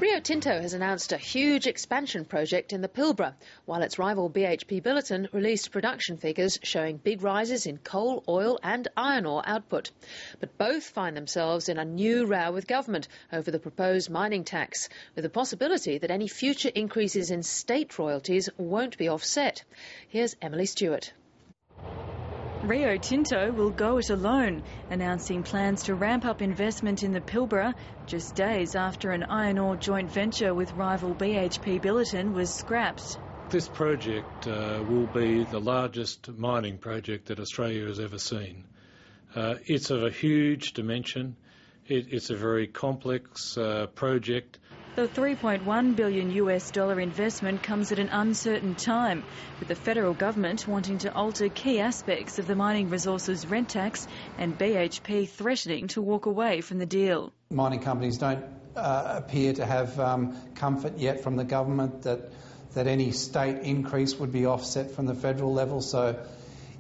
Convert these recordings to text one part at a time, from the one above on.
Rio Tinto has announced a huge expansion project in the Pilbara, while its rival BHP Billiton released production figures showing big rises in coal, oil and iron ore output. But both find themselves in a new row with government over the proposed mining tax, with the possibility that any future increases in state royalties won't be offset. Here's Emily Stewart. Rio Tinto will go it alone, announcing plans to ramp up investment in the Pilbara just days after an iron ore joint venture with rival BHP Billiton was scrapped. This project will be the largest mining project that Australia has ever seen. It's of a huge dimension. It's a very complex project. The $3.1 billion investment comes at an uncertain time, with the federal government wanting to alter key aspects of the mining resources rent tax and BHP threatening to walk away from the deal. Mining companies don't appear to have comfort yet from the government that any state increase would be offset from the federal level, so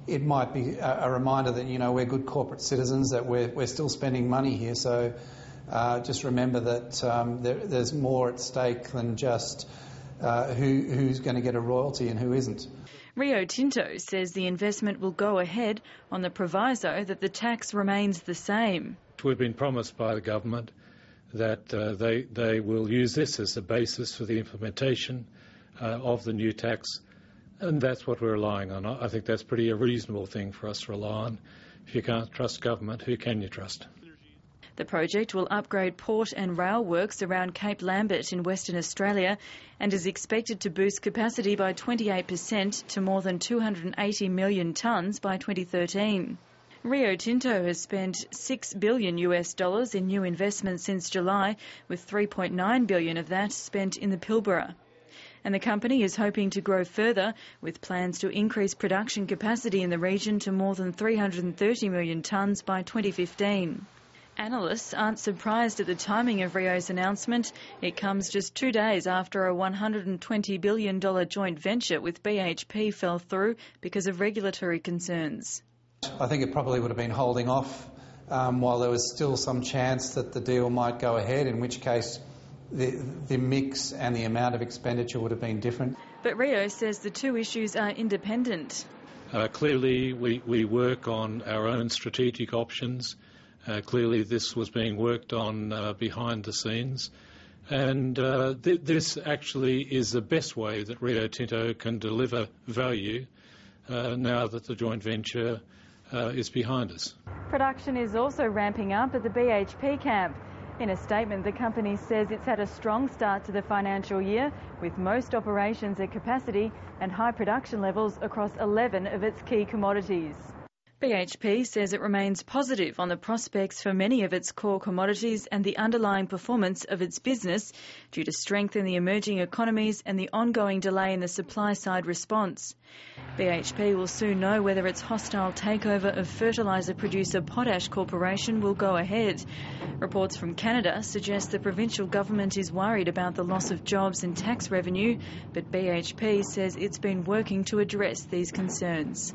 it might be a reminder that, you know, we're good corporate citizens, that we're still spending money here, so just remember that there's more at stake than just who's going to get a royalty and who isn't. Rio Tinto says the investment will go ahead on the proviso that the tax remains the same. We've been promised by the government that they will use this as the basis for the implementation of the new tax, and that's what we're relying on. I think that's a reasonable thing for us to rely on. If you can't trust government, who can you trust? The project will upgrade port and rail works around Cape Lambert in Western Australia and is expected to boost capacity by 28% to more than 280 million tonnes by 2013. Rio Tinto has spent $6 billion in new investments since July, with $3.9 billion of that spent in the Pilbara. And the company is hoping to grow further, with plans to increase production capacity in the region to more than 330 million tonnes by 2015. Analysts aren't surprised at the timing of Rio's announcement. It comes just 2 days after a $120 billion joint venture with BHP fell through because of regulatory concerns. I think it probably would have been holding off while there was still some chance that the deal might go ahead, in which case the mix and the amount of expenditure would have been different. But Rio says the two issues are independent. Clearly, we work on our own strategic options. Clearly, this was being worked on behind the scenes. And this actually is the best way that Rio Tinto can deliver value now that the joint venture is behind us. Production is also ramping up at the BHP camp. In a statement, the company says it's had a strong start to the financial year, with most operations at capacity and high production levels across 11 of its key commodities. BHP says it remains positive on the prospects for many of its core commodities and the underlying performance of its business due to strength in the emerging economies and the ongoing delay in the supply-side response. BHP will soon know whether its hostile takeover of fertiliser producer Potash Corporation will go ahead. Reports from Canada suggest the provincial government is worried about the loss of jobs and tax revenue, but BHP says it's been working to address these concerns.